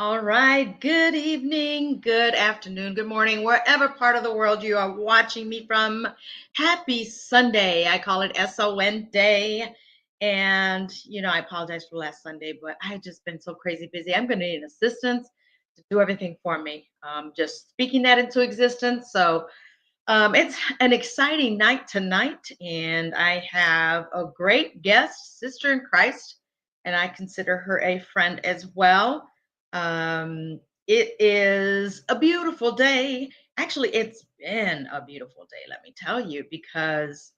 All right. Good evening, good afternoon, good morning, wherever part of the world you are watching me from. Happy Sunday. I call it SON Day. And, I apologize for last Sunday, but I had just been so crazy busy. I'm going to need assistance to do everything for me. Just speaking that into existence. So it's an exciting night tonight. And I have a great guest, sister in Christ, and I consider her a friend as well. It is a beautiful day. Actually, it's been a beautiful day, let me tell you, because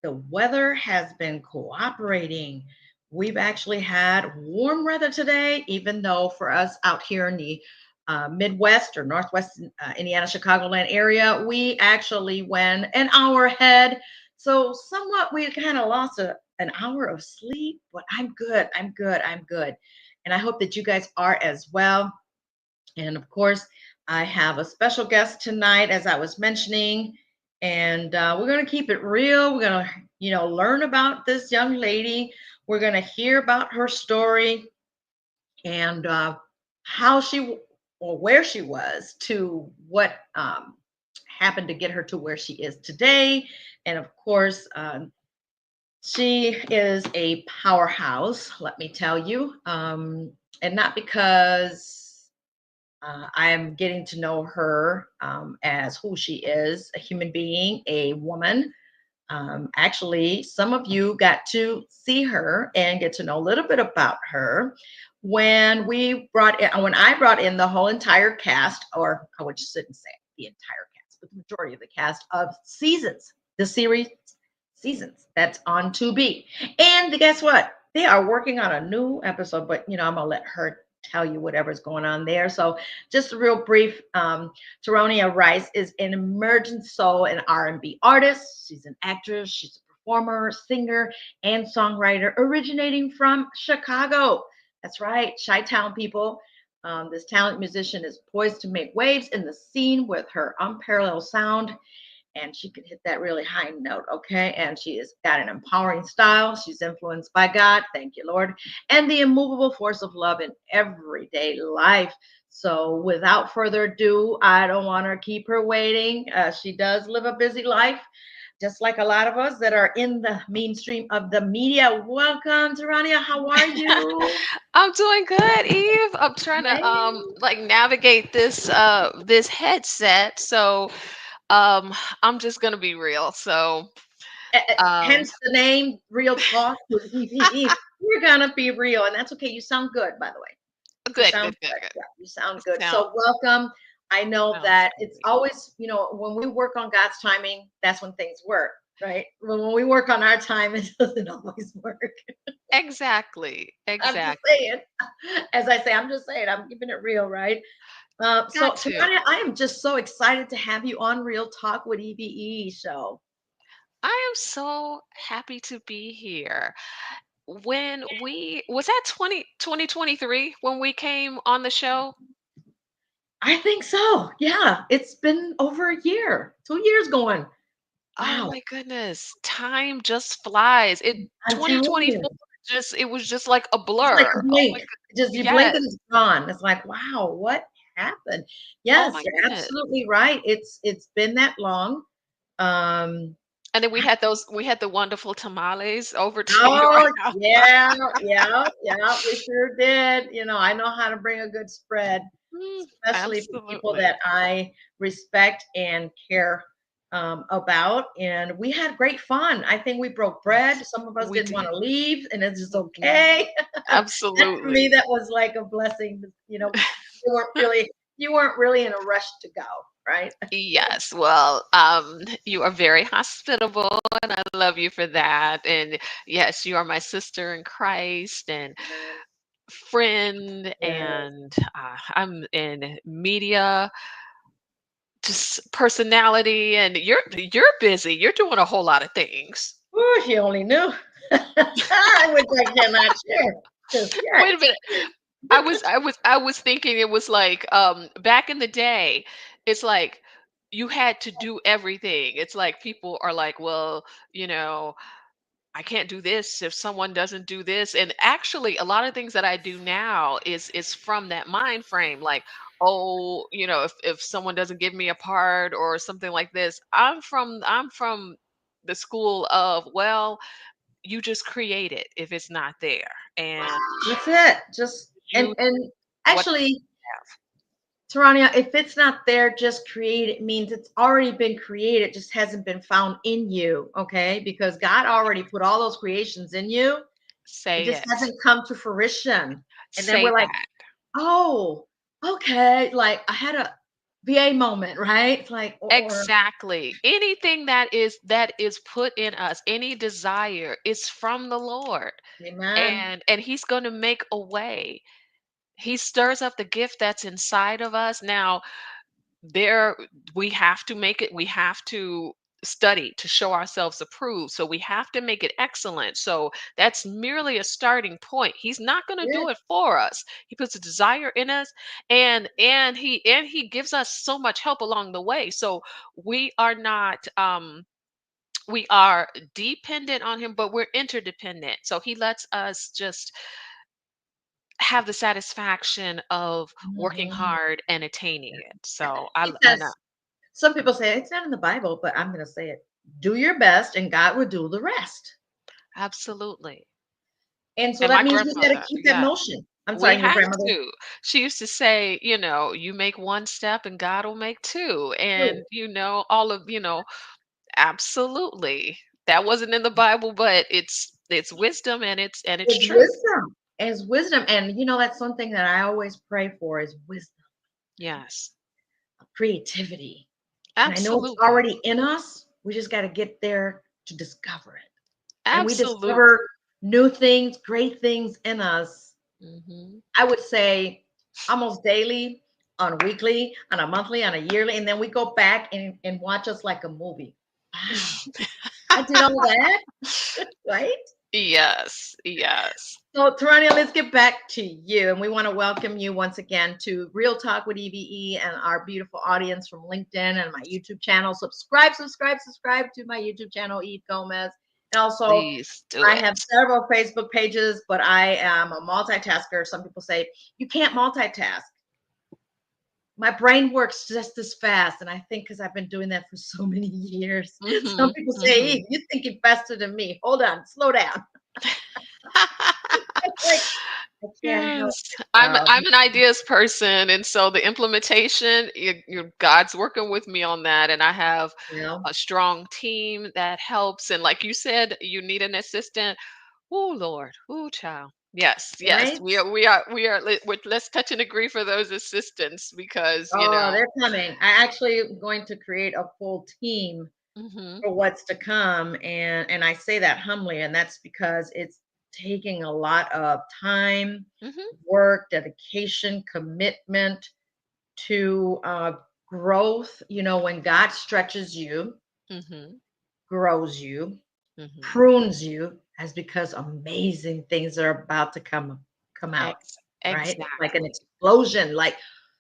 the weather has been cooperating. We've actually had warm weather today, even though for us out here in the Midwest or Northwest Indiana, Chicagoland area, we actually went an hour ahead. So, somewhat, we kind of lost an hour of sleep, but I'm good. I'm good. I'm good. And I hope that you guys are as well. And of course, I have a special guest tonight, as I was mentioning, and we're going to keep it real. We're going to, learn about this young lady. We're going to hear about her story and how or where she was to what happened to get her to where she is today. And of course, she is a powerhouse, let me tell you. And not because I'm getting to know her as who she is, a human being, a woman. Actually, some of you got to see her and get to know a little bit about her when I brought in the whole entire cast, or I would just sit and say the entire cast, but the majority of the cast of Seasons, the series Seasons that's on 2B. And guess what? They are working on a new episode, but I'm gonna let her tell you whatever's going on there. So just a real brief, Taroniah Rice is an emerging soul and R&B artist. She's an actress, she's a performer, singer, and songwriter originating from Chicago. That's right, Chi-Town people. This talented musician is poised to make waves in the scene with her unparalleled sound, and she can hit that really high note, okay? And she has got an empowering style. She's influenced by God, thank you, Lord, and the immovable force of love in everyday life. So, without further ado, I don't want to keep her waiting. She does live a busy life, just like a lot of us that are in the mainstream of the media. Welcome, Tarania. How are you? I'm doing good, Eve. I'm trying to Hey. like navigate this headset. So I'm just gonna be real. So um Hence the name Real Talk with EVE. We're gonna be real, and that's okay. You sound good, by the way. You good, sound good, good, good. good. Yeah, you sound good. Sound So welcome. I know sounds that it's great. always, when we work on God's timing, that's when things work, right? When we work on our time, it doesn't always work. Exactly. I'm just Exactly. saying. As I say, I'm just saying, I'm keeping it real, right? So, Got to. Tanya, I am just so excited to have you on Real Talk with EVE show. I am so happy to be here. When we was that 2023 when we came on the show? I think so. Yeah, it's been over a year, 2 years going. Oh Wow, my goodness. Time just flies. It I'm telling you. 2024 just it was just like a It's like a blur. Oh my blink. Just good. you blink Yes. and it's gone. It's like, wow, what happened? Oh Yes, my you're goodness. absolutely right. It's been that long. Um, And then we had the wonderful tamales over to your oh house. yeah, yeah, we sure did. I know how to bring a good spread, Mm, especially for people absolutely. that I respect and care about. And we had great fun. I think we broke bread. Yes. Some of us We didn't want did. to leave, and it's just Mhm. okay. That for me, Absolutely. that was like a blessing. You weren't really you weren't really in a rush to go, right? Yes, well, you are very hospitable, and I love you for that. And yes, you are my sister in Christ and friend, Yes. and I'm in media, just personality, and you're busy. You're doing a whole lot of things. Ooh, she only knew. Which I cannot share just yet. Wait a minute. I was thinking it was like back in the day, it's like you had to do everything. It's like people are like, well, you know, I can't do this if someone doesn't do this. And actually, a lot of things that I do now is from that mind frame. Like, oh, if someone doesn't give me a part or something like this, I'm from the school of, well, you just create it if it's not there, and That's it. Just you and what actually, have. Tarania, if it's not there, just create it means it's already been created, just hasn't been found in you. Okay. Because God already put all those creations in you. It Say just it. hasn't come to fruition. And then Say we're like, that. oh, okay. Like I had a VA moment, right? It's like, or Exactly. Anything that is put in us, any desire is from the Lord. amen. And he's going to make a way. He stirs up the gift that's inside of us. Now, there we have to make it, we have to study to show ourselves approved, so we have to make it excellent. So that's merely a starting point. He's not going to do Yeah. it for us. He puts a desire in us, and he gives us so much help along the way. So we are not we are dependent on him, but we're interdependent. So he lets us just have the satisfaction of working Mhm. hard and attaining it. So He I know. says, some people say it's not in the Bible, but I'm going to say it. Do your best and God will do the rest. Absolutely. And so And that my means we got to grandmother, keep that yeah, motion. I'm we sorry, your have grandmother. to. She used to say, you make one step and God will make two. True. And, all of, absolutely. That wasn't in the Bible, but it's wisdom, and it's It's true. wisdom. It's wisdom. And that's one thing that I always pray for is wisdom, Yes. creativity. And I know it's Absolutely. already in us. We just got to get there to discover it. And we Absolutely. discover new things, great things in us. Hmm. I would say almost daily, on a weekly, on a monthly, on a yearly. And then we go back and watch us like a movie. Wow, I did all that, right? Yes. Yes. So, Tarania, let's get back to you. And we want to welcome you once again to Real Talk with E.V.E. and our beautiful audience from LinkedIn and my YouTube channel. Subscribe, subscribe, subscribe to my YouTube channel, Eve Gomez. And also, Please do I it. have several Facebook pages, but I am a multitasker. Some people say, you can't multitask. My brain works just as fast. And I think because I've been doing that for so many years. Some Hmm. people say, Hmm. Eve, you're thinking faster than me. Hold on, slow down. Like, I can't help Yes, it. I'm an ideas person, and so the implementation, God's working with me on that, and I have You know, a strong team that helps. And like you said, you need an assistant. Oh Lord, oh child. Yes, yes, right? let's touch and agree for those assistants because Oh, they're coming. I actually am going to create a full team hmm for what's to come, and I say that humbly, and that's because it's taking a lot of time, hmm work, dedication, commitment to growth. When God stretches you, hmm grows you, hmm prunes you, as because amazing things are about to come out, right? It's like an exactly. explosion. Like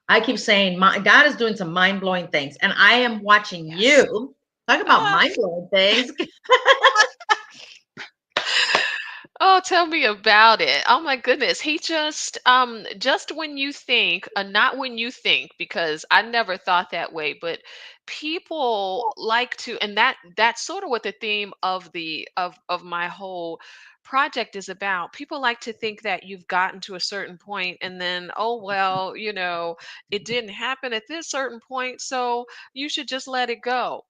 I keep saying, my God is doing some mind-blowing things, and I am watching Yes. you talk about Ah. mind-blowing things. Oh, tell me about it. Oh my goodness. He just when you think, not when you think, because I never thought that way, but people like to, and that's sort of what the theme of my whole project is about. People like to think that you've gotten to a certain point and then, oh well, it didn't happen at this certain point, so you should just let it go.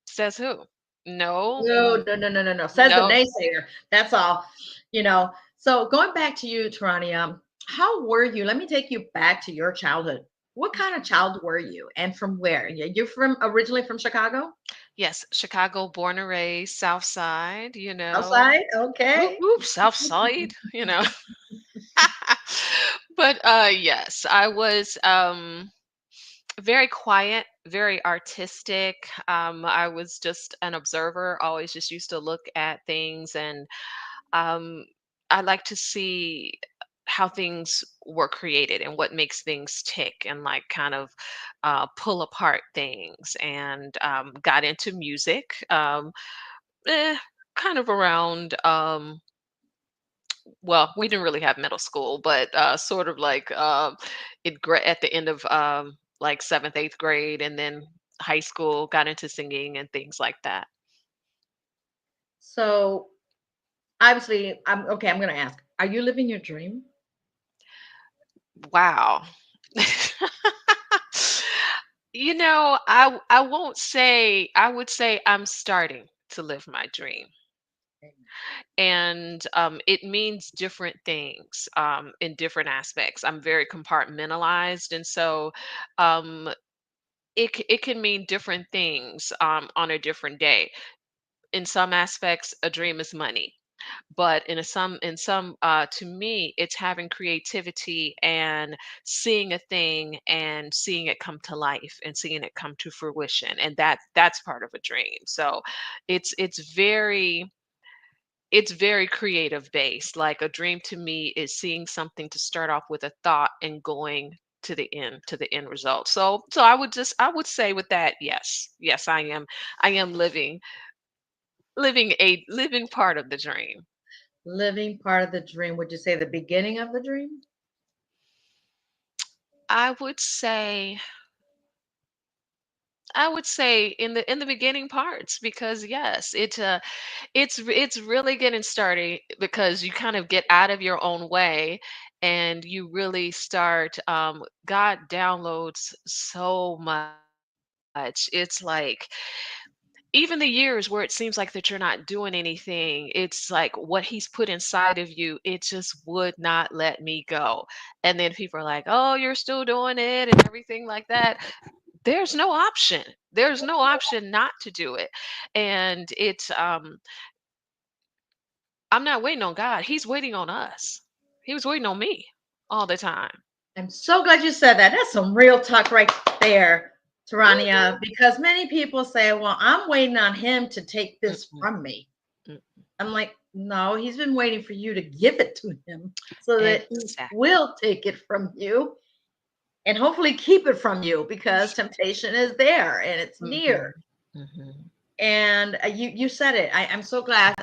Says who? No, No, no, no, no, no, no. Says the no. naysayer. That's all. So going back to you, Tarania, how were you? Let me take you back to your childhood. What kind of child were you, and from where? You're from originally from Chicago, Yes, Chicago, born and raised, South Side, outside. Whoop, Okay. whoop, South Side. But yes, I was very quiet, very artistic. I was just an observer, always just used to look at things, and um I like to see how things were created and what makes things tick, and like kind of pull apart things, and got into music. Eh, kind of around, well, we didn't really have middle school, but sort of like at the end of like seventh, eighth grade, and then high school, got into singing and things like that. So obviously, I'm okay. I'm going to ask, are you living your dream? Wow. I won't say, I would say I'm starting to live my dream. And it means different things in different aspects. I'm very compartmentalized, and so um, it can mean different things on a different day. In some aspects, a dream is money, but in some to me, it's having creativity and seeing a thing and seeing it come to life and seeing it come to fruition, and that's part of a dream. So it's it's very creative based. Like a dream to me is seeing something to start off with a thought and going to the end result. So I would say with that, yes, yes, I am living a living part of the dream. Living part of the dream. Would you say the beginning of the dream? I would say I would say in the beginning parts, because yes, it's really getting started because you kind of get out of your own way and you really start, God downloads so much. It's like even the years where it seems like that you're not doing anything, it's like what he's put inside of you, it just would not let me go. And then people are like, "Oh, you're still doing it," and everything like that. There's no option. There's no option not to do it. And it's I'm not waiting on God. He's waiting on us. He was waiting on me all the time. I'm so glad you said that. That's some real talk right there, Mhm. Tarania, because many people say, well, I'm waiting on him to take this Mm-mm, from me. mm. I'm like, no, he's been waiting for you to give it to him so that he Exactly. will take it from you and hopefully keep it from you because temptation is there and it's near. Mhm, mhm. And you said it. I'm so glad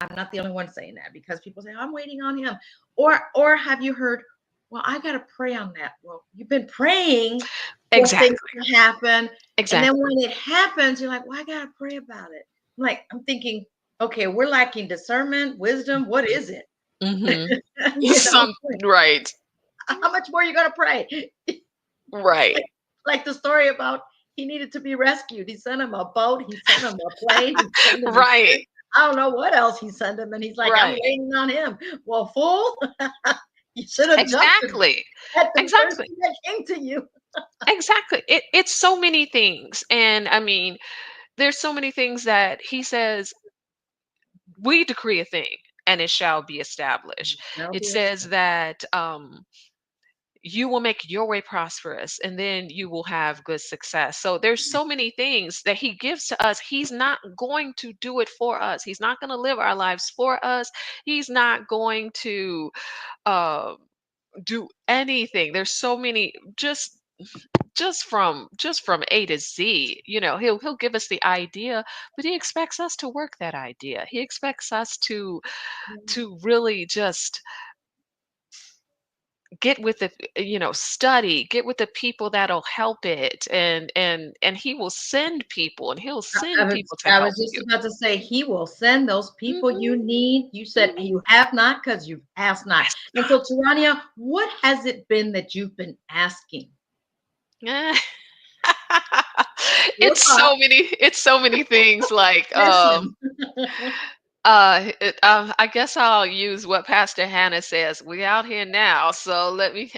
I'm not the only one saying that because people say, I'm waiting on him. Or have you heard, well, I gotta pray on that. Well, you've been praying for things Exactly, to happen. And then exactly. when it happens, you're like, well, I gotta pray about it. I'm thinking, okay, we're lacking discernment, wisdom. What is it? Mhm. you know, Some right, how much more are you gonna pray? right, like, like the story about he needed to be rescued. He sent him a boat, he sent him a plane, he sent him a right, ship. I don't know what else he sent him. And he's like, I'm right. waiting on him. Well, fool, you should have jumped Exactly, at the first exactly, thing that came to you. exactly. It's so many things, and I mean, there's so many things that he says, we decree a thing and it shall be established. That'll It be says that you will make your way prosperous and then you will have good success. So there's so many things that he gives to us. He's not going to do it for us. He's not going to live our lives for us. He's not going to uh, do anything. There's so many, just from A to Z. He'll give us the idea, but he expects us to work that idea. He expects us to really just get with the study, get with the people that'll help it, and he will send people, and he'll I send was people to I help was just you. about to say he will send those people Mhm, you need. You said mhm. you have not because you've asked not. Ask And so, Tarania, what has it been that you've been asking? not. We'll talk. It's so many things, like Listen. I guess I'll use what Pastor Hannah says. We out here now, so let me.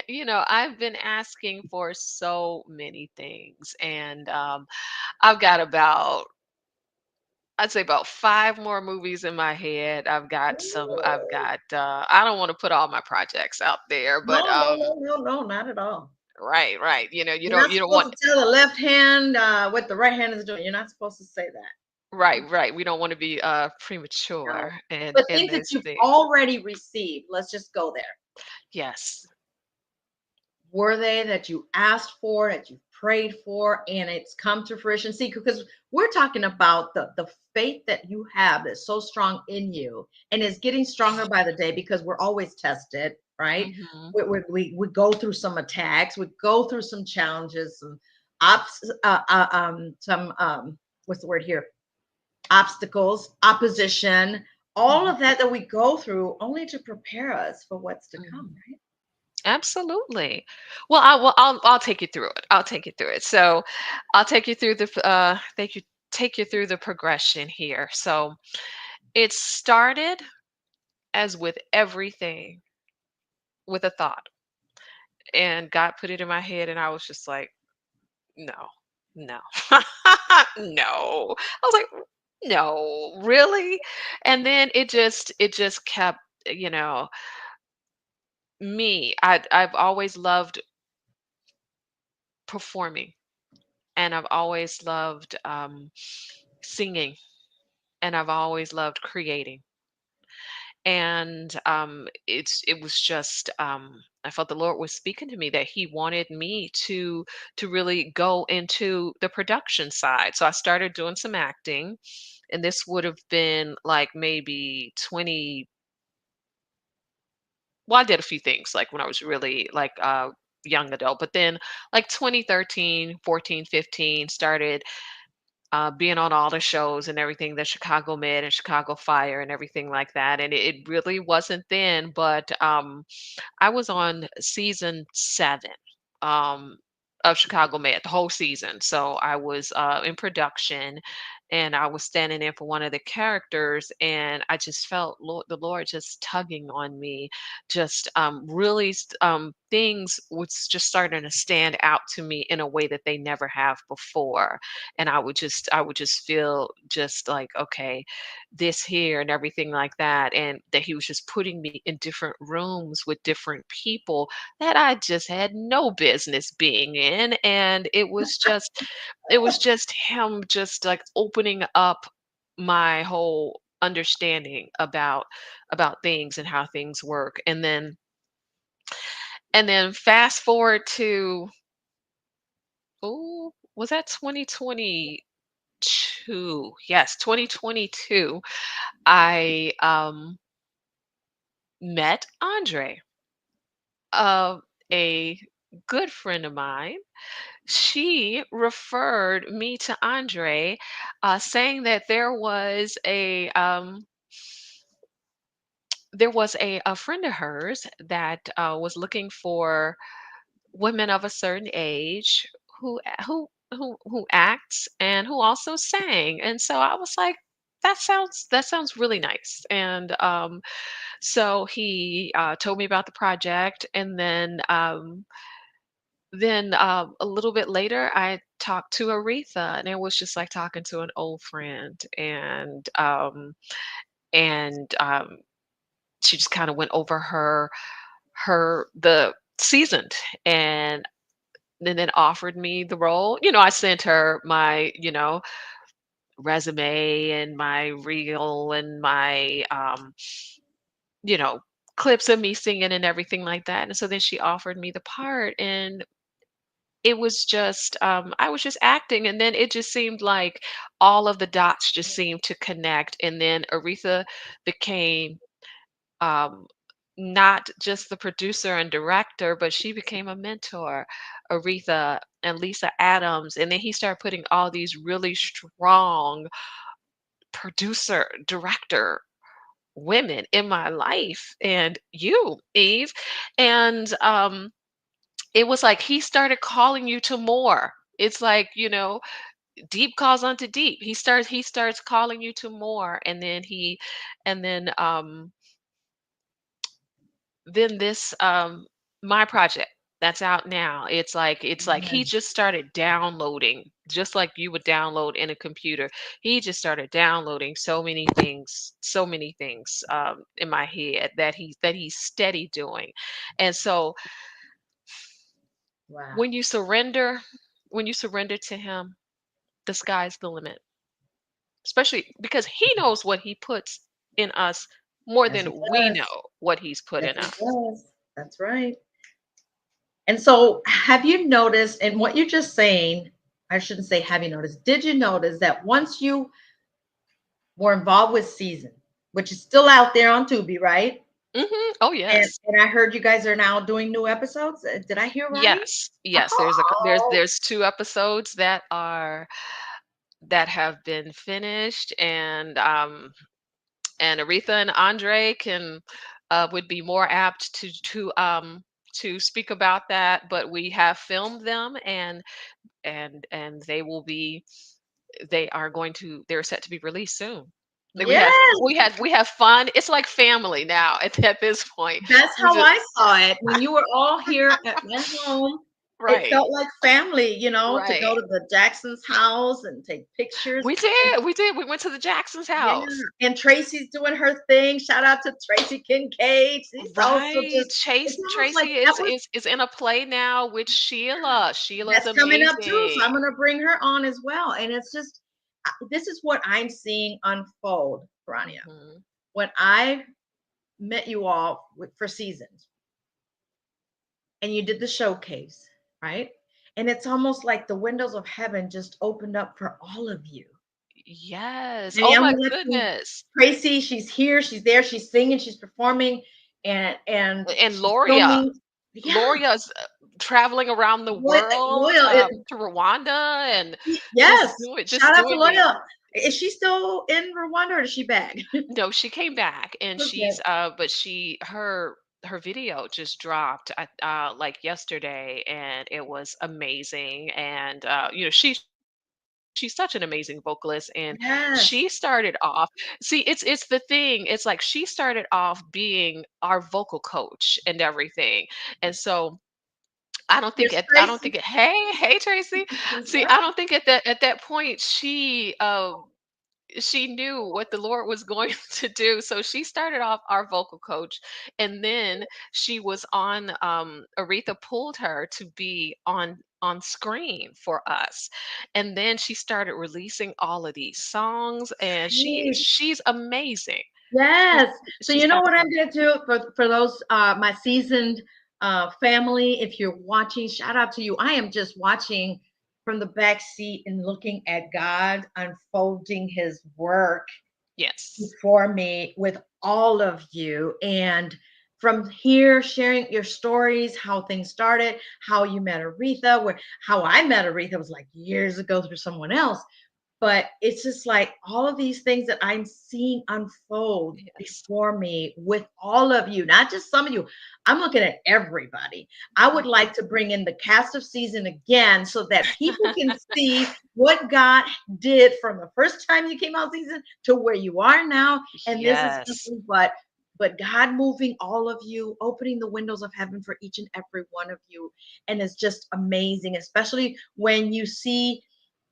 I've been asking for so many things, and I've got about, I'd say about 5 more movies in my head. I've got, I don't wanna put all my projects out there, but, No, no, no, no, no, not at all. right, right, You're not you don't supposed want, to tell the left hand what the right hand is doing. You're not supposed to say that. right, right, we don't wanna be, No. premature But in things that those you've things. already received, let's just go there. Yes. Were they that you asked for, that you prayed for and it's come to fruition. See, because we're talking about the faith that you have that's so strong in you and is getting stronger by the day because we're always tested, right? Mhm. We go through some attacks, we go through some challenges, some what's the word here? Obstacles, opposition, all Mhm. of that we go through only to prepare us for what's to come, Mhm. right? Absolutely. I'll take you through it. I'll take you through it. So, I'll take you through take you through the progression here. So, it started as with everything with a thought, and God put it in my head, and I was just like, no, no, no. I was like, no, really? And then it just kept, you know, I've always loved performing, and I've always loved singing, and I've always loved creating. And it was just I felt the Lord was speaking to me that He wanted me to really go into the production side. So I started doing some acting, and this would have been like maybe 20. Well, I did a few things like when I was really like young adult, but then like 2013, 14, 15 started being on all the shows and everything, the Chicago Med and Chicago Fire and everything like that. And it really wasn't then, but I was on season 7 um, of Chicago Med, the whole season. So I was in production, and I was standing in for one of the characters, and I just felt the Lord just tugging on me, just really things was just starting to stand out to me in a way that they never have before. And I would just feel just like, okay, this here and everything like that, and that He was just putting me in different rooms with different people that I just had no business being in. And it was just Him just like opening up my whole understanding about things and how things work. And then fast forward to, oh, was that 2022? Yes, 2022. I met Andre, uh, a good friend of mine. She referred me to Andre, saying that there was a friend of hers that was looking for women of a certain age who acts and who also sang. And so I was like, that sounds really nice. And so he told me about the project, and then a little bit later, I talked to Aretha, and it was just like talking to an old friend. And she just kind of went over the seasoned, and then offered me the role. I sent her my resume and my reel and my you know clips of me singing and everything like that. And so then she offered me the part, and it was just I was just acting, and then it just seemed like all of the dots just seemed to connect. And then Aretha became um not just the producer and director, but she became a mentor. Aretha and Lisa Adams. And then he started putting all these really strong producer director women in my life, and you, Eve. And it was like he started calling you to more. It's like, deep calls unto deep. He starts calling you to more. And then this my project that's out now, it's like he Amen. just started downloading, just like you would download in a computer. He just started downloading so many things in my head that he's steady doing. And so Wow. when you surrender when you surrender to Him, the sky's the limit, especially because He knows what He puts in us more Yes, he than we does. know what He's put Yes, in he us. does. That's right. And so, have you noticed, and what you're just saying, I shouldn't say have you noticed, did you notice that once you were involved with Season, which is still out there on Tubi, right? Oh, And yes. I heard you guys are now doing new episodes. Did I hear right? Yes. Yes, Oh, there's 2 episodes that have been finished, and Aretha and Andre can would be more apt to speak about that, but we have filmed them, and they're set to be released soon. Like, yes. we have fun. It's like family now at this point. That's We how just I saw it. When you were all here at my home, it Right, felt like family, to right. go to the Jackson's house and take pictures. We did. We went to the Jackson's Yeah, house. and Tracy's doing her thing. Shout out to Tracy Kincaid. She's also Right. just, it's Chase almost like Tracy that is was, is is in a play now with Sheila. Sheila's that's coming up too. So I'm amazing. going to bring her on as well. And it's just, this is what I'm seeing unfold, Grania. Mhm. When I met you all for Seasons and you did the showcase, right? And it's almost like the windows of heaven just opened up for all of you. Yes. And Oh I'm my gonna let you, goodness. Tracy, she's here, she's there, she's singing, she's performing, and And she's Loria. filming. Yeah, Loria's traveling around the Loyal, world, Loyal to Rwanda and yes. just Shout out to doing the Loyal. Is she still in Rwanda or is she back? No, she came back, and Okay. but her video just dropped like yesterday, and it was amazing. And she's such an amazing vocalist, and Yes. she started off see, it's the thing, it's like she started off being our vocal coach and everything. And so Here's Tracy. hey Tracy. See, I don't think at that point she knew what the Lord was going to do. So she started off our vocal coach, and then she was on. Aretha pulled her to be on screen for us, and then she started releasing all of these songs, and Hey, she's amazing. She's yes. So she's you know what I'm absolutely gonna do for those my seasoned family. If you're watching, shout out to you. I am just watching from the back seat and looking at God unfolding His work yes, before me with all of you. And from here, sharing your stories, how things started, how you met Aretha, where how I met Aretha was like years ago through someone else. But it's just like all of these things that I'm seeing unfold yes, before me with all of you, not just some of you. I'm looking at everybody. I would like to bring in the cast of Season again so that people can see what God did from the first time you came out Season to where you are now. And this is yes. nothing but God moving all of you, opening the windows of heaven for each and every one of you. And it's just amazing, especially when you see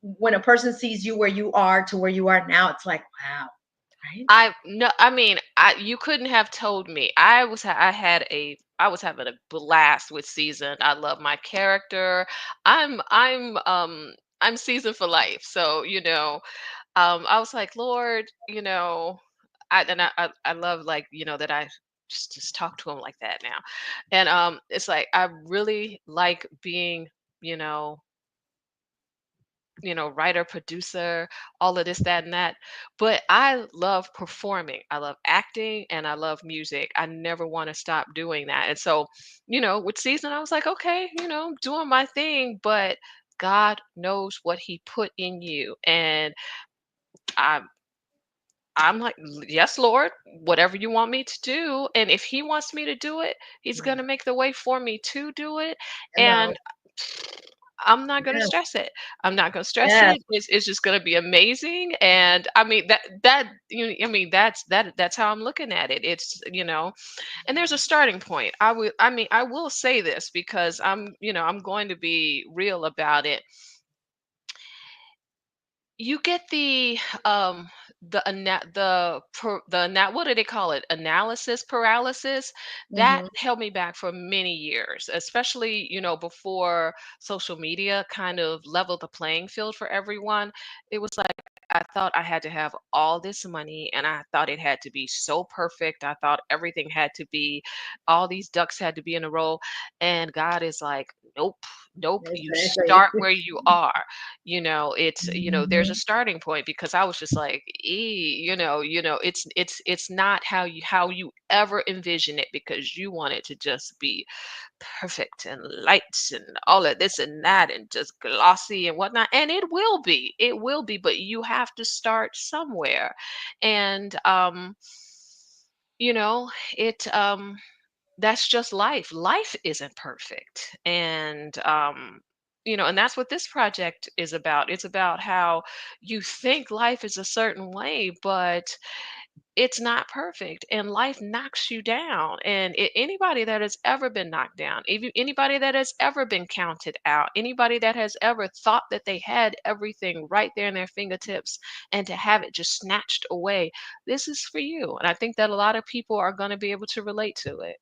when a person sees you where you are to where you are now, it's like, wow, right? I no, I mean, you couldn't have told me. I was having a blast with Season. I love my character. I'm I'm um I'm seasoned for life. So, I was like, Lord, I love, like, that I just talk to him like that now. And it's like I really like being, you know, writer, producer, all of this, that, and that. But I love performing. I love acting and I love music. I never want to stop doing that. And so, with Season, I was like, okay, doing my thing, but God knows what He put in you. And I I'm like, Yes, Lord, whatever you want me to do. And if He wants me to do it, He's Yeah, gonna make the way for me to do it. I know. And I'm not gonna Yes, stress it. I'm not gonna stress yes, it. It's just gonna be amazing. And I mean I mean that's how I'm looking at it. And there's a starting point. I will say this because I'm going to be real about it. You get what do they call it? Analysis paralysis. That hmm, held me back for many years, especially, before social media kind of leveled the playing field for everyone. It was like I thought I had to have all this money, and I thought it had to be so perfect. I thought everything had to be, all these ducks had to be in a row. And God is like, nope, nope. You Exactly. start where you are. There's a Mhm. starting point, because I was just like, it's not how you ever envision it, because you want it to just be perfect and lights and all of this and that and just glossy and whatnot. And it will be, but you have to start somewhere. And you know it that's just life isn't perfect. And that's what this project is about. It's about how you think life is a certain way, but it's not perfect, and life knocks you down. And anybody that has ever been knocked down, even anybody that has ever been counted out, anybody that has ever thought that they had everything right there in their fingertips, and to have it just snatched away, this is for you. And I think that a lot of people are going to be able to relate to it.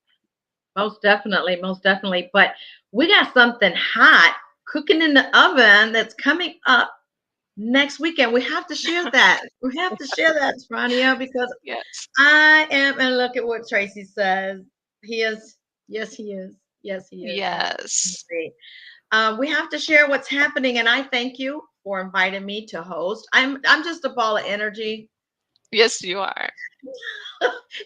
Most definitely, most definitely. But we got something hot cooking in the oven that's coming up next weekend. We have to share that. We have to share that, Trania, because Yes. I am, and look at what Tracy says. He is, yes, he is. Yes, he is. Most Yes. definitely. We have to share what's happening, and I thank you for inviting me to host. I'm just a ball of energy. Yes, you are.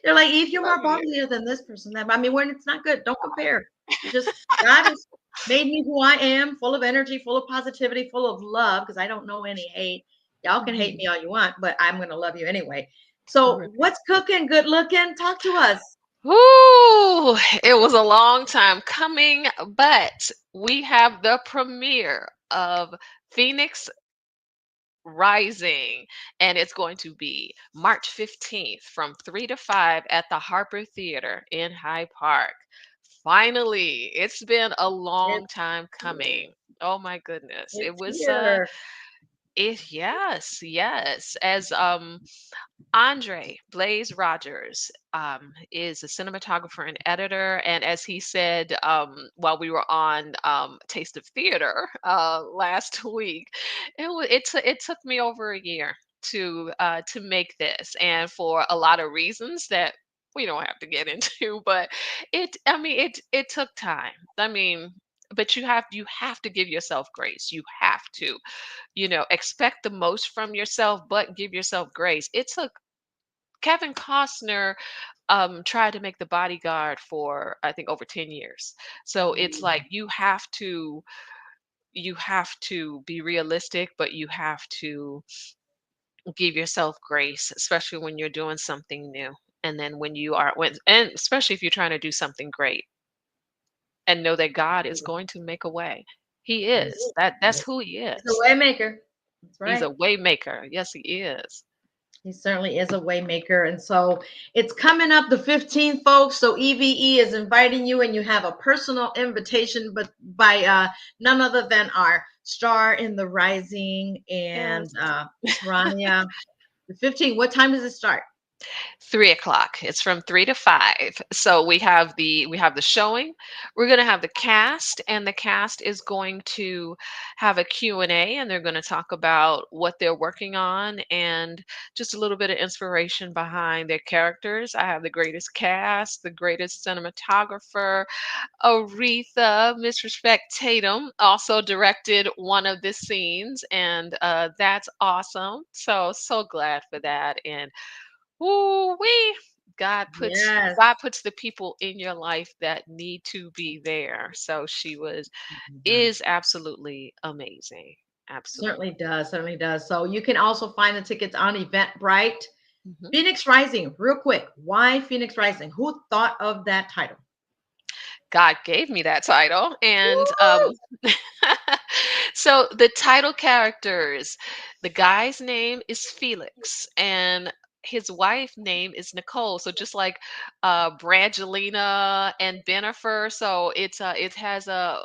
They're like, Eve, you're Love more you. ballsier than this person. I mean, when it's not good, don't compare. You just God has made me who I am, full of energy, full of positivity, full of love, because I don't know any hate. Y'all can hate Mhm. me all you want, but I'm gonna love you anyway. So Right. what's cooking? Good looking? Talk to us. Ooh, it was a long time coming, but we have the premiere of Phoenix Rising, and it's going to be March 15th from 3 to 5 at the Harper Theater in High Park. Finally, it's been a long It's time here. coming. Oh my goodness. It It's was here. yes, yes. As Andre Blaze Rogers is a cinematographer and editor, and as he said while we were on Taste of Theater last week, it took me over a year to make this, and for a lot of reasons that we don't have to get into, but it took time. I mean, but you have to give yourself grace. You have to, expect the most from yourself, but give yourself grace. It took Kevin Costner tried to make The Bodyguard for, I think, over 10 years. So it's like you have to be realistic, but you have to give yourself grace, especially when you're doing something new. And then and especially if you're trying to do something great, and know that God is going to make a way. He He's, is. That's who he he's a is. way maker. That's He's a right. way maker. Yes, he is. He certainly is a way maker. And so it's coming up the 15th, folks. So EVE is inviting you, and you have a personal invitation, but by none other than our star in the rising and Yes. Tarania. The 15th, what time does it start? 3 o'clock. It's from 3 to 5. So we have the showing. We're going to have the cast, and the cast is going to have a Q&A, and they're going to talk about what they're working on and just a little bit of inspiration behind their characters. I have the greatest cast, the greatest cinematographer. Aretha Miss Respect Tatum also directed one of the scenes, and that's awesome. So glad for that. And ooh wee. God puts Yes. God puts the people in your life that need to be there. So she Mhm. is absolutely amazing. Certainly Absolutely. does. Certainly does. So you can also find the tickets on Eventbrite. Mhm. Phoenix Rising, real quick. Why Phoenix Rising? Who thought of that title? God gave me that title, and Woo! so the title characters, the guy's name is Felix, and his wife name is Nicole. So just like Brangelina and Benifer, so it has a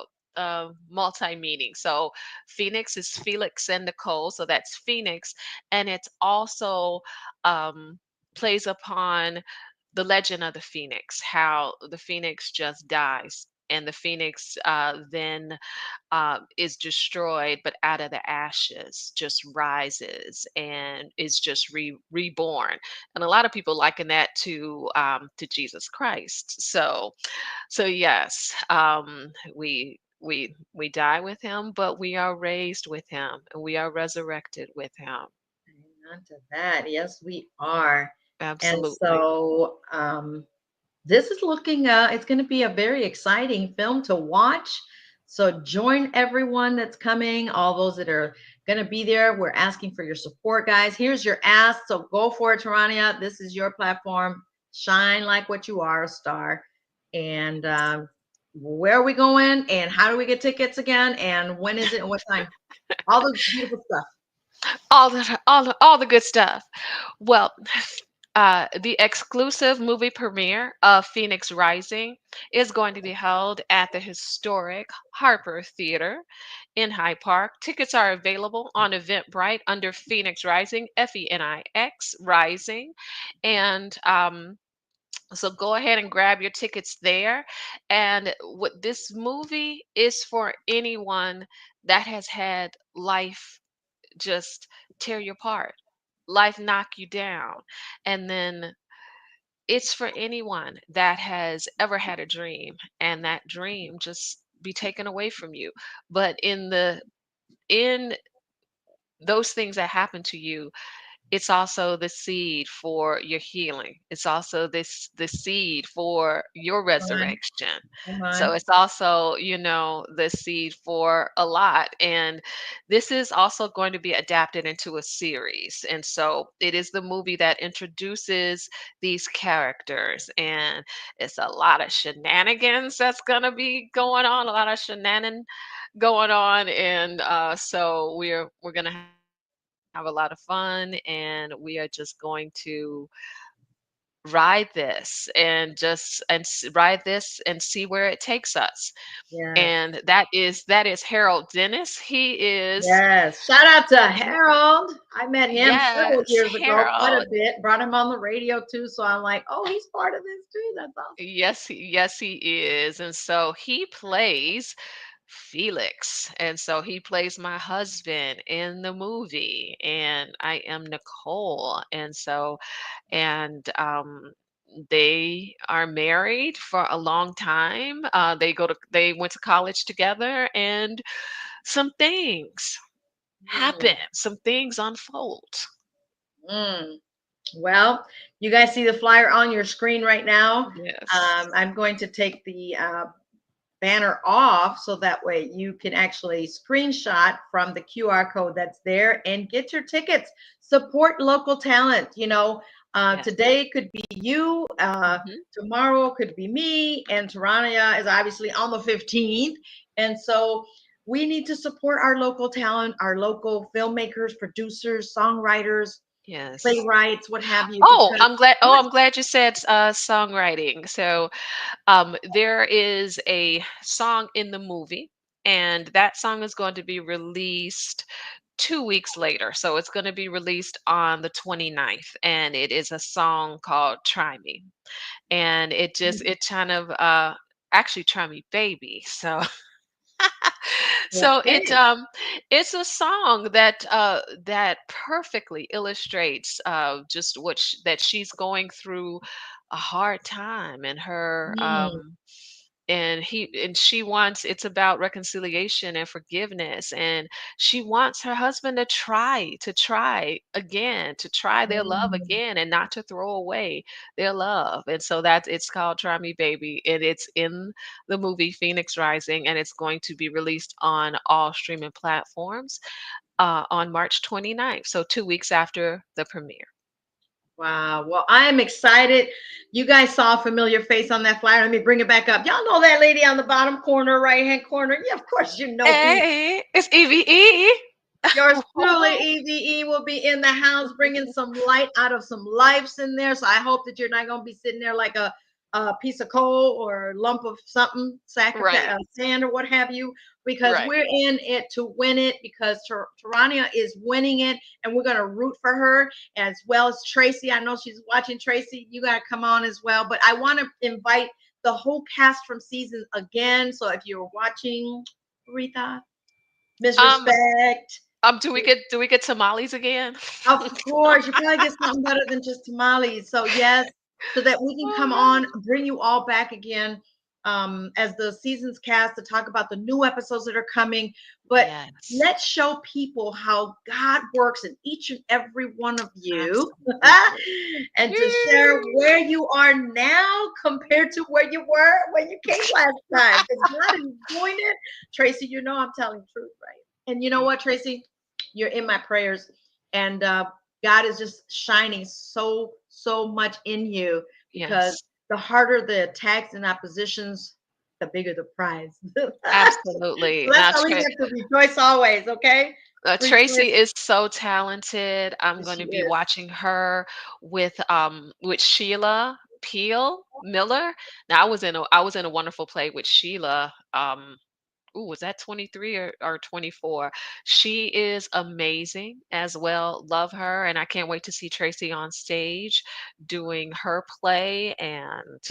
multi meaning. So Phoenix is Felix and Nicole, so that's Phoenix, and it's also um, plays upon the legend of the phoenix, how the phoenix just dies and the phoenix then is destroyed, but out of the ashes just rises and is just reborn. And a lot of people liken that to Jesus Christ. So yes, we die with him, but we are raised with him, and we are resurrected with him. Amen to that. Yes, we are. And Absolutely. so this is looking, it's going to be a very exciting film to watch. So join everyone that's coming, all those that are going to be there. We're asking for your support, guys. Here's your ask. So go for it, Tarania. This is your platform. Shine like what you are, a star. And where are we going? And how do we get tickets again? And when is it and what time? All the beautiful stuff. All the good stuff. Well, the exclusive movie premiere of Phoenix Rising is going to be held at the historic Harper Theater in Hyde Park. Tickets are available on Eventbrite under Phoenix Rising, Fenix Rising, and so go ahead and grab your tickets there. And what this movie is for anyone that has had life just tear you apart, life knock you down. And then it's for anyone that has ever had a dream and that dream just be taken away from you. But in those things that happen to you, it's also the seed for your healing. It's also the seed for your Come on. resurrection. Come So on. it's also, the seed for a lot. And this is also going to be adapted into a series. And so it is the movie that introduces these characters. And it's a lot of shenanigans that's going to be going on, a lot of shenanigans going on. And so we're going to have a lot of fun, and we are just going to ride this and see where it takes us. Yes. And that is Harold Dennis. He is, Yes. Shout out to Harold. I met him several yes, years ago, quite a Harold. bit. Brought him on the radio too. So I'm like, oh, he's part of this too. That's awesome. Yes, he is. And so he plays Felix. And so he plays my husband in the movie. And I am Nicole. And they are married for a long time. They went to college together, and some things happen, some things unfold. Mm. Well, you guys see the flyer on your screen right now. Yes. I'm going to take the banner off so that way you can actually screenshot from the QR code that's there and get your tickets. Support local talent. Yes. Today could be you, Hmm. tomorrow could be me, and Tarania is obviously on the 15th. And so we need to support our local talent, our local filmmakers, producers, songwriters, Yes. playwrights, what have you, Oh, because I'm glad. Oh, yes, I'm glad you said songwriting. So, there is a song in the movie, and that song is going to be released 2 weeks later. So it's going to be released on the 29th, and it is a song called "Try Me," and it kind of actually "Try Me, Baby." So so okay. it's a song that perfectly illustrates just that she's going through a hard time, and her Mm, and she wants it's about reconciliation and forgiveness, and she wants her husband to try again, to try their love mm. again, and not to throw away their love. And so that's it's called "Try Me, Baby," and it's in the movie Phoenix Rising, and it's going to be released on all streaming platforms on March 29th, so 2 weeks after the premiere. Wow. Well, I am excited. You guys saw a familiar face on that flyer. Let me bring it back up. Y'all know that lady on the bottom corner, right hand corner. Yeah, of course you know who. Hey, it's EVE. Yours truly, EVE, will be in the house bringing some light out of some lives in there. So I hope that you're not going to be sitting there like a piece of coal or a lump of something, sack of Right, sand or what have you, because right. we're in it to win it, because Tarania is winning it, and we're going to root for her as well as Tracy. I know she's watching. Tracy, you got to come on as well. But I want to invite the whole cast from season again. So if you're watching, Aretha, Miss Um, Respect, do we get tamales again? of course, you probably get something better than just tamales. So yes, so that we can Oh come on, gosh. bring you all back again as the seasons cast to talk about the new episodes that are coming. But Yes, let's show people how God works in each and every one of you, absolutely. and to share where you are now compared to where you were when you came last time. Because God is doing it, Tracy. You know I'm telling the truth, right? And you know what, Tracy? You're in my prayers, and God is just shining so much in you, because Yes, the harder the attacks and oppositions, the bigger the prize. So absolutely. that's how we get to rejoice always. Okay, Tracy rejoice. is so talented. I'm going She to be is. watching her with Sheila Peel Miller. Now I was in a wonderful play with Sheila. Ooh, was that 23 or 24? She is amazing as well. Love her, and I can't wait to see Tracy on stage doing her play. And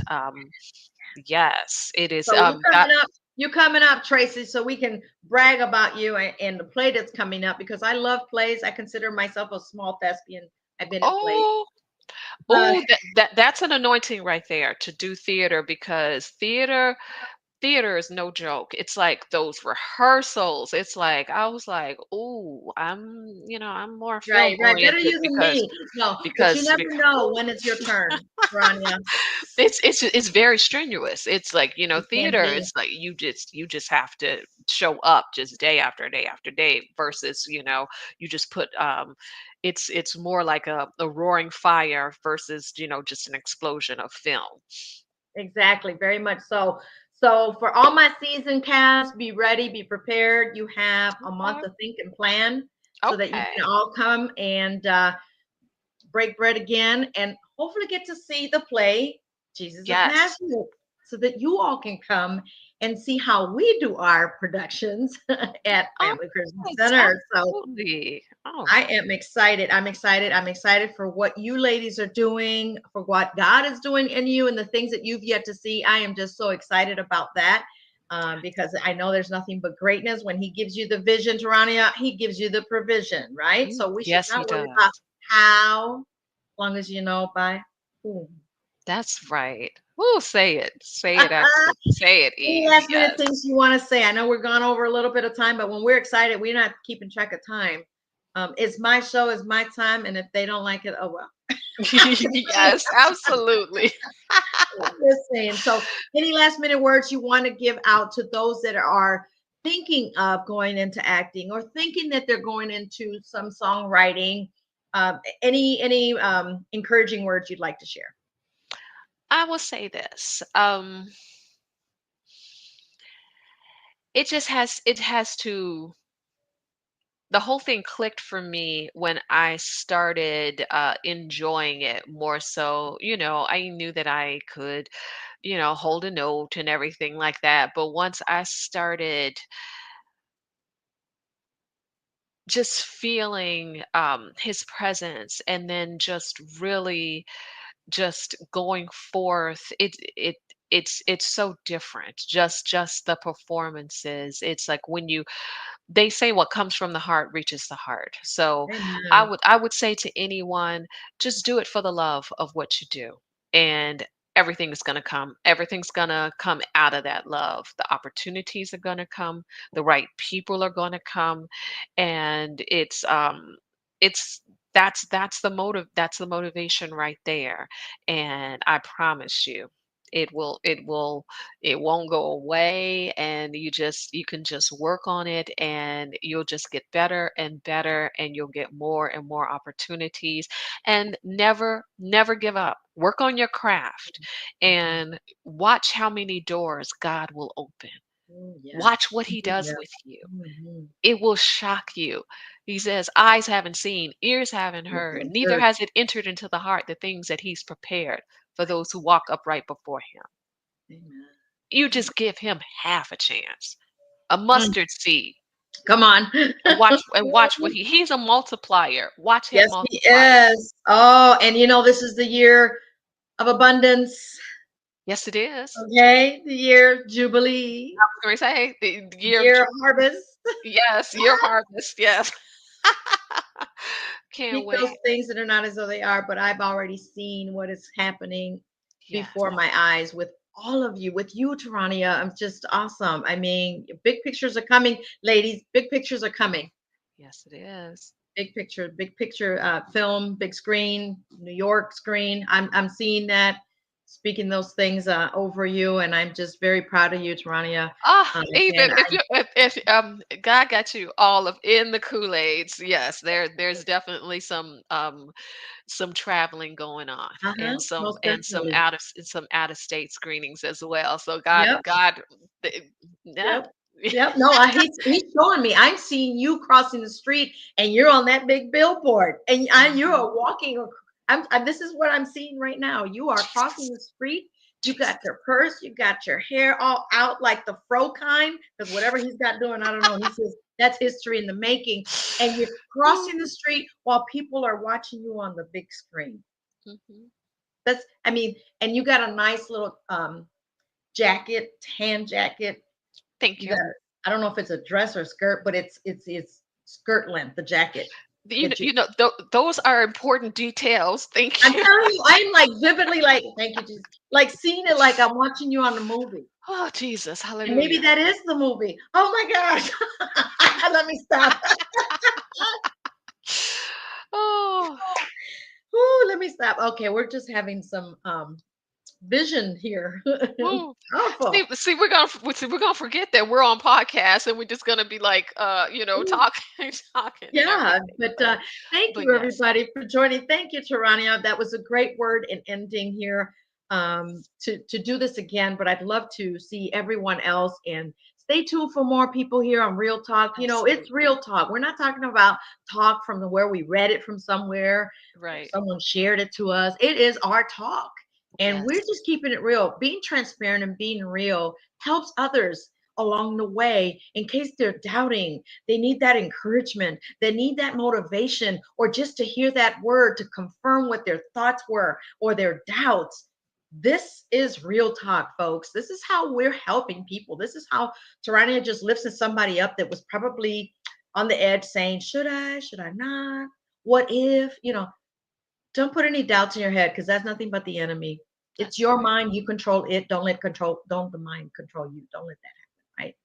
yes, it is. So you That coming up. You coming up, Tracy, so we can brag about you and the play that's coming up, because I love plays. I consider myself a small thespian. I've been in plays. oh Uh, that's an anointing right there to do theater because theater is no joke. It's like those rehearsals. It's like I was like, "Ooh, I'm more right, film right. Better oriented you than me. No, but you never because know when it's your turn, Rania. it's very strenuous. It's like, It can theater be. is like you just have to show up just day after day after day versus, you just put it's more like a roaring fire versus, just an explosion of film. Exactly, very much so. So for all my season cast, be ready, be prepared. You have a month Okay. to think and plan, so that you Okay. can all come and break bread again, and hopefully get to see the play Jesus of Yes. Nazareth, so that you all can come and see how we do our productions at Oh, Family Christian yes, Center. So absolutely. Oh, I am excited. I'm excited. I'm excited for what you ladies are doing, for what God is doing in you, and the things that you've yet to see. I am just so excited about that, because I know there's nothing but greatness. When He gives you the vision, Tarania, He gives you the provision, right? So we should yes, he not worry does. about how, long as you know by whom. That's right. Ooh, say it. Say it, actually. Say it, Any Eve. last minute Yes. things you want to say? I know we're gone over a little bit of time, but when we're excited, we're not keeping track of time. It's my show, it's my time, and if they don't like it, oh well. Yes, absolutely. Just saying. So, any last minute words you want to give out to those that are thinking of going into acting, or thinking that they're going into some songwriting? Any encouraging words you'd like to share? I will say this. It has to the whole thing clicked for me when I started enjoying it more so. I knew that I could, hold a note and everything like that. But once I started just feeling his presence and then just really just going forth, it's so different. Just the performances. It's like when you they say what comes from the heart reaches the heart. So I Amen. would I would say to anyone, just do it for the love of what you do. And everything's going to come out of that love. The opportunities are going to come, the right people are going to come, and it's that's the motivation right there. And I promise you, it won't go away, and you can just work on it, and you'll just get better and better, and you'll get more and more opportunities. And never give up. Work on your craft Mhm. and watch how many doors God will open. Oh, yes. Watch what he does Yeah. with you. Mhm. It will shock you. He says, eyes haven't seen, ears haven't heard, Mhm. neither Good. has it entered into the heart the things that he's prepared for those who walk upright before him. Amen. You just give him half a chance. A Mm. mustard seed. Come on. And watch what he's a multiplier. Watch him Yes, he multiply. is. Oh, and this is the year of abundance. Yes, it is. Okay, the year Jubilee, Can we say the year of year of harvest. yes, year of harvest. Yes. Can't Speak those wait. things that are not as though they are, but I've already seen what is happening Yes. before my eyes with all of you, with you, Tarania. I'm just awesome. I mean, big pictures are coming, ladies. Big pictures are coming. Yes, it is. Big picture film, big screen, New York screen. I'm seeing that, speaking those things over you, and I'm just very proud of you, Tarania. Ah, And even if you if God got you all of in the Kool-Aids, yes, there's definitely some traveling going on uh-huh, most and some definitely. some out of state screenings as well. So Yep. God yeah. Yep. Yep. No, he's showing me. I'm seeing you crossing the street, and you're on that big billboard, and you Mhm. are walking. This is what I'm seeing right now. You are crossing Jesus. the street. You got Jesus. your purse. You got your hair all out like the fro kind, because whatever he's got doing, I don't know. He says that's history in the making. And you're crossing the street while people are watching you on the big screen. Mhm. I mean, and you got a nice little jacket, tan jacket. Thank You you. got I don't know if it's a dress or skirt, but it's skirt length, the jacket that you You know those are important details. Thank I'm you. telling you, I'm like vividly like, thank you, Jesus. Like seeing it like I'm watching you on the movie. Oh, Jesus. And maybe Hallelujah. that is the movie. Oh my gosh. Let me stop. Oh. Ooh, let me stop. Okay, we're just having some vision here. Woo. Powerful. We're gonna forget that we're on podcast and we're just gonna be like, talking, talking and Yeah, everything. but thank But you yes, everybody for joining. Thank you, Tarania. That was a great word in ending here. To do this again, but I'd love to see everyone else and stay tuned for more people here on Real Talk. You know, it's absolutely real talk. We're not talking about talk from where we read it from somewhere or right. someone shared it to us. It is our talk, and we're Yes, just keeping it real. Being transparent and being real helps others along the way in case they're doubting, they need that encouragement. They need that motivation or just to hear that word to confirm what their thoughts were or their doubts. This is real talk, folks. This is how we're helping people. This is how Tarania just lifting somebody up that was probably on the edge saying, should I? Should I not? What if? Don't put any doubts in your head because that's nothing but the enemy. It's that's your right. mind. You control it. Don't the mind control you. Don't let that happen, right?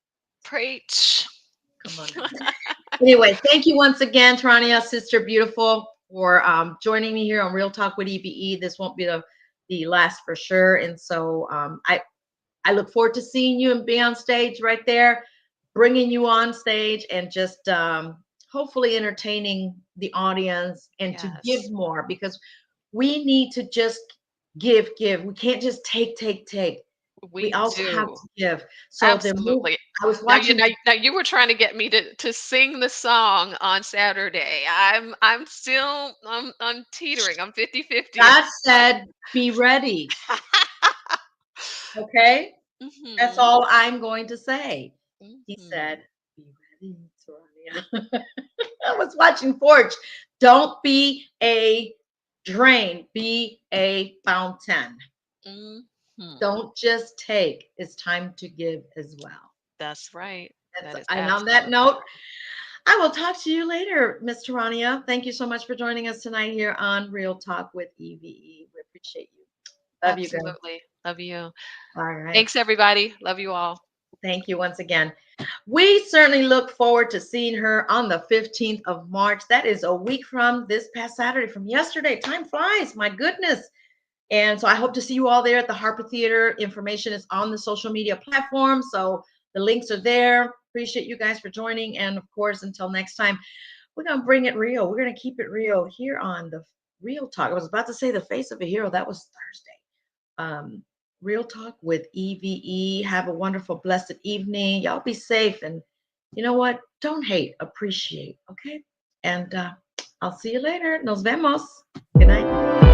Preach. Come on now. Anyway, thank you once again, Trania, Sister Beautiful, for joining me here on Real Talk with E.V.E. This won't be the last for sure. And so I look forward to seeing you and be on stage right there, bringing you on stage and just hopefully entertaining the audience and to give Yes, more because we need to just give. We can't just take. We we also have do. to give. So the move, Absolutely. I was watching. Now you were trying to get me to sing the song on Saturday. I'm teetering. I'm 50-50. God said, be ready. Okay. That's Mhm. all I'm going to say. He Mhm. said, be ready, Soraya. I was watching Forge. Don't be a drain, be a fountain. Mhm. Don't just take. It's time to give as well. That's right. That's That is and on that absolutely note, right. I will talk to you later, Miss Tarania. Thank you so much for joining us tonight here on Real Talk with EVE. We appreciate you. Love you guys. Absolutely. Love you. All right. Thanks, everybody. Love you all. Thank you once again. We certainly look forward to seeing her on the 15th of March. That is a week from this past Saturday, from yesterday. Time flies, my goodness. And so I hope to see you all there at the Harper Theater. Information is on the social media platform. So the links are there. Appreciate you guys for joining. And of course, until next time, we're going to bring it real. We're going to keep it real here on the Real Talk. I was about to say the face of a hero. That was Thursday. Real Talk with EVE. Have a wonderful, blessed evening. Y'all be safe. And you know what? Don't hate, appreciate. Okay. And I'll see you later. Nos vemos. Good night.